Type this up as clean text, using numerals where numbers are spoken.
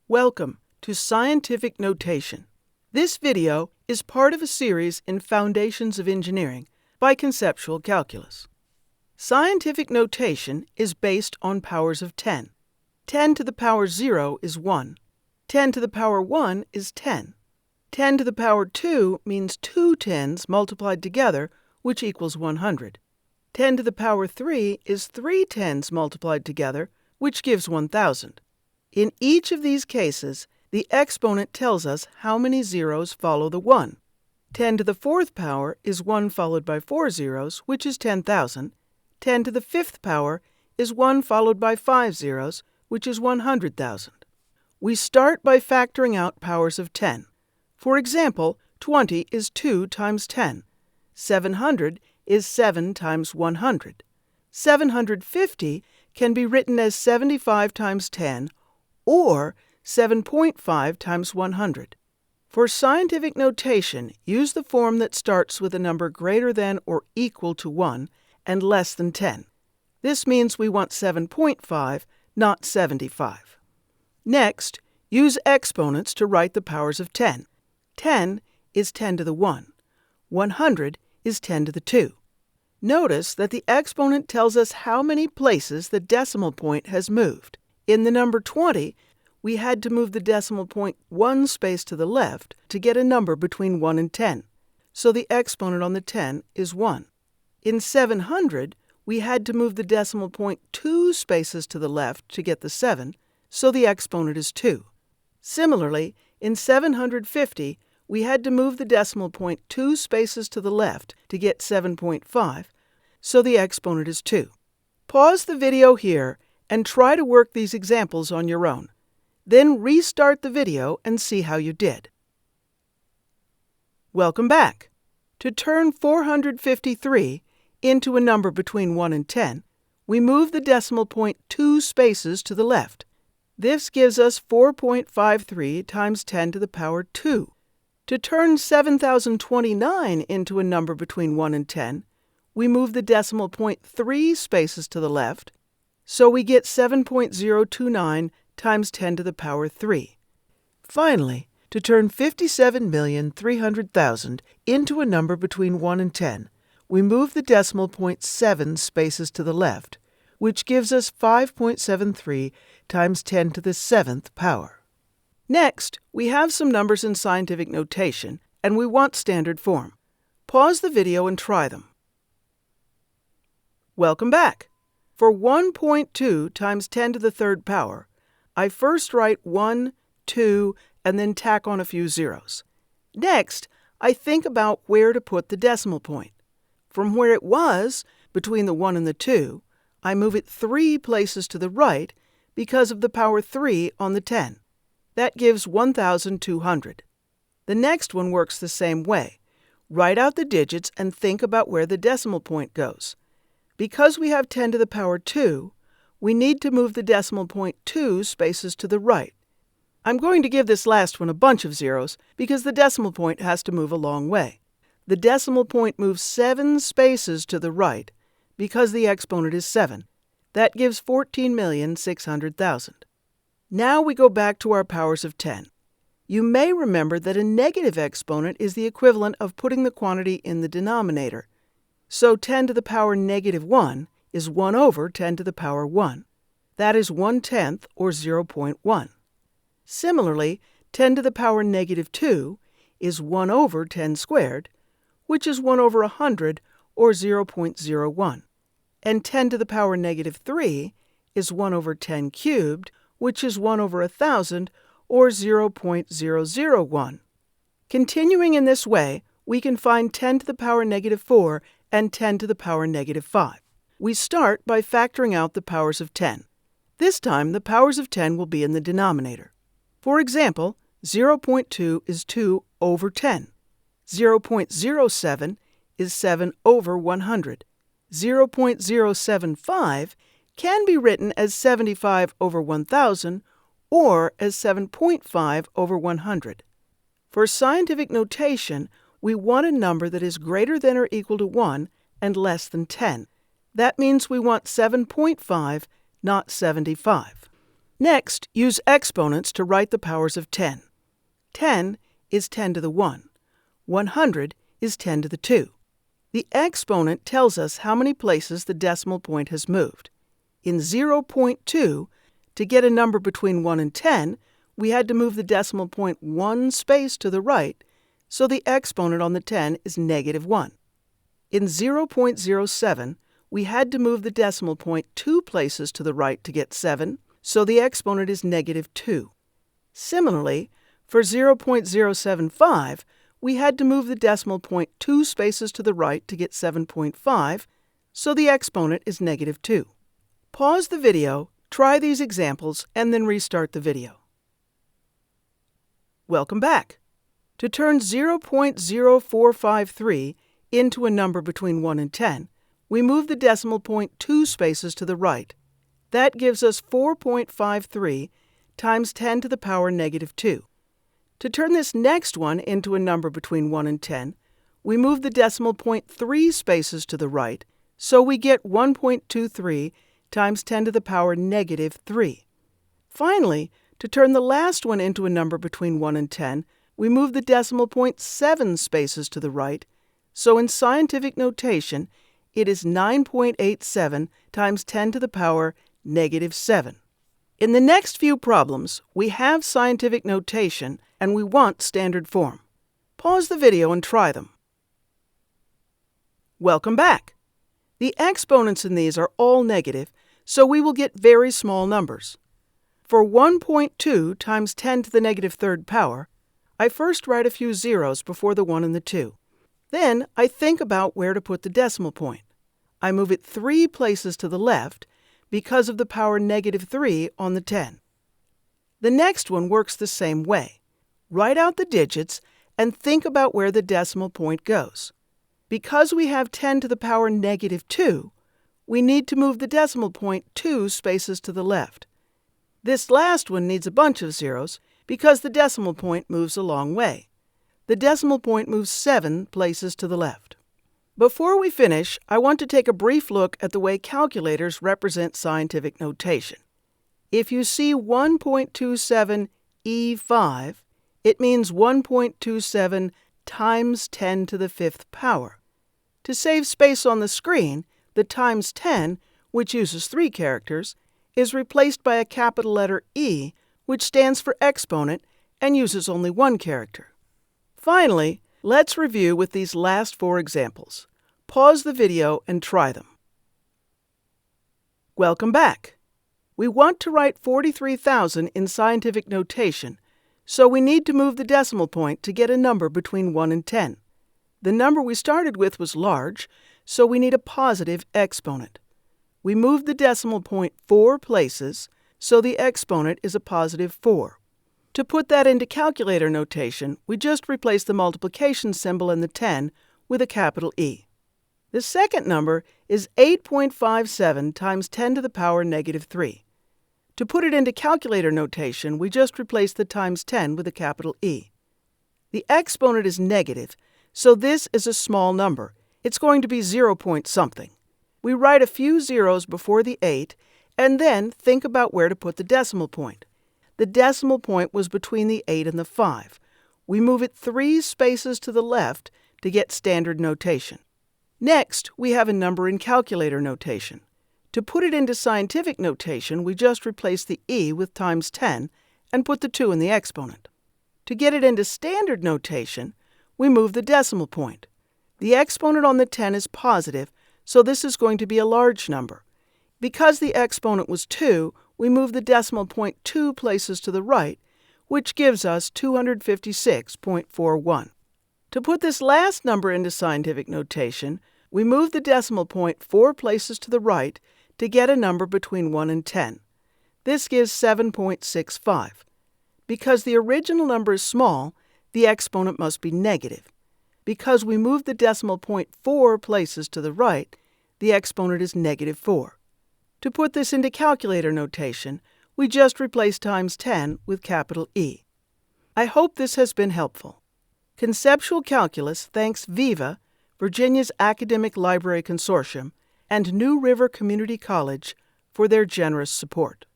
Welcome to Scientific Notation. This video is part of a series in Foundations of Engineering by Conceptual Calculus. Scientific notation is based on powers of 10. 10 to the power 0 is 1. 10 to the power 1 is 10. 10 to the power 2 means two tens multiplied together, which equals 100. 10 to the power 3 is three tens multiplied together, which gives 1,000. In each of these cases, the exponent tells us how many zeros follow the 1. 10 to the fourth power is 1 followed by 4 zeros, which is 10,000. 10 to the fifth power is 1 followed by 5 zeros, which is 100,000. We start by factoring out powers of 10. For example, 20 is 2 times 10. 700 is 7 times 100. 750 can be written as 75 times 10 or 7.5 times 100. For scientific notation, use the form that starts with a number greater than or equal to 1 and less than 10. This means we want 7.5, not 75. Next, use exponents to write the powers of 10. 10 is 10 to the 1. 100 is 10 to the 2. Notice that the exponent tells us how many places the decimal point has moved. In the number 20, we had to move the decimal point one space to the left to get a number between 1 and 10, so the exponent on the 10 is 1. In 700, we had to move the decimal point two spaces to the left to get the 7, so the exponent is 2. Similarly, in 750, we had to move the decimal point two spaces to the left to get 7.5, so the exponent is 2. Pause the video here and try to work these examples on your own. Then restart the video and see how you did. Welcome back. To turn 453 into a number between 1 and 10, we move the decimal point two spaces to the left. This gives us 4.53 times 10 to the power 2. To turn 7,029 into a number between 1 and 10, we move the decimal point three spaces to the left, so we get 7.029 times 10 to the power 3. Finally, to turn 57,300,000 into a number between 1 and 10, we move the decimal point 7 spaces to the left, which gives us 5.73 times 10 to the 7th power. Next, we have some numbers in scientific notation, and we want standard form. Pause the video and try them. Welcome back. For 1.2 times 10 to the third power, I first write 1, 2, and then tack on a few zeros. Next, I think about where to put the decimal point. From where it was, between the 1 and the 2, I move it 3 places to the right because of the power 3 on the 10. That gives 1,200. The next one works the same way. Write out the digits and think about where the decimal point goes. Because we have 10 to the power 2, we need to move the decimal point 2 spaces to the right. I'm going to give this last one a bunch of zeros because the decimal point has to move a long way. The decimal point moves 7 spaces to the right because the exponent is 7. That gives 14,600,000. Now we go back to our powers of 10. You may remember that a negative exponent is the equivalent of putting the quantity in the denominator. So 10 to the power negative 1 is 1 over 10 to the power 1. That is 1/10 or 0.1. Similarly, 10 to the power negative 2 is 1 over 10 squared, which is 1 over 100 or 0.01. And 10 to the power negative 3 is 1 over 10 cubed, which is 1 over 1,000 or 0.001. Continuing in this way, we can find 10 to the power negative 4 and 10 to the power negative 5. We start by factoring out the powers of 10. This time, the powers of 10 will be in the denominator. For example, 0.2 is 2 over 10. 0.07 is 7 over 100. 0.075 can be written as 75 over 1,000 or as 7.5 over 100. For scientific notation, we want a number that is greater than or equal to 1 and less than 10. That means we want 7.5, not 75. Next, use exponents to write the powers of 10. 10 is 10 to the 1. 100 is 10 to the 2. The exponent tells us how many places the decimal point has moved. In 0.2, to get a number between 1 and 10, we had to move the decimal point one space to the right, so the exponent on the 10 is -1. In 0.07, we had to move the decimal point 2 places to the right to get 7, so the exponent is -2. Similarly, for 0.075, we had to move the decimal point 2 spaces to the right to get 7.5, so the exponent is -2. Pause the video, try these examples, and then restart the video. Welcome back. To turn 0.0453 into a number between 1 and 10, we move the decimal point 2 spaces to the right. That gives us 4.53 times 10 to the power -2. To turn this next one into a number between 1 and 10, we move the decimal point 3 spaces to the right, so we get 1.23 times 10 to the power -3. Finally, to turn the last one into a number between 1 and 10, we move the decimal point 7 spaces to the right, so in scientific notation, it is 9.87 times 10 to the power -7. In the next few problems, we have scientific notation and we want standard form. Pause the video and try them. Welcome back. The exponents in these are all negative, so we will get very small numbers. For 1.2 times 10 to the -3rd power, I first write a few zeros before the 1 and the 2. Then I think about where to put the decimal point. I move it 3 places to the left because of the power -3 on the 10. The next one works the same way. Write out the digits and think about where the decimal point goes. Because we have 10 to the power -2, we need to move the decimal point 2 spaces to the left. This last one needs a bunch of zeros because the decimal point moves a long way. The decimal point moves 7 places to the left. Before we finish, I want to take a brief look at the way calculators represent scientific notation. If you see 1.27 E5, it means 1.27 times 10 to the 5th power. To save space on the screen, the times 10, which uses 3 characters, is replaced by a capital letter E, which stands for exponent and uses only 1 character. Finally, let's review with these last 4 examples. Pause the video and try them. Welcome back. We want to write 43,000 in scientific notation, so we need to move the decimal point to get a number between 1 and 10. The number we started with was large, so we need a positive exponent. We moved the decimal point 4 places, so the exponent is a positive 4. To put that into calculator notation, we just replace the multiplication symbol in the 10 with a capital E. The second number is 8.57 times 10 to the power -3. To put it into calculator notation, we just replace the times 10 with a capital E. The exponent is negative, so this is a small number. It's going to be 0 point something. We write a few zeros before the 8, and then think about where to put the decimal point. The decimal point was between the 8 and the 5. We move it 3 spaces to the left to get standard notation. Next, we have a number in calculator notation. To put it into scientific notation, we just replace the E with times 10 and put the 2 in the exponent. To get it into standard notation, we move the decimal point. The exponent on the 10 is positive, so this is going to be a large number. Because the exponent was 2, we move the decimal point 2 places to the right, which gives us 256.41. To put this last number into scientific notation, we move the decimal point 4 places to the right to get a number between 1 and 10. This gives 7.65. Because the original number is small, the exponent must be negative. Because we moved the decimal point 4 places to the right, the exponent is -4. To put this into calculator notation, we just replace times 10 with capital E. I hope this has been helpful. Conceptual Calculus thanks VIVA, Virginia's Academic Library Consortium, and New River Community College for their generous support.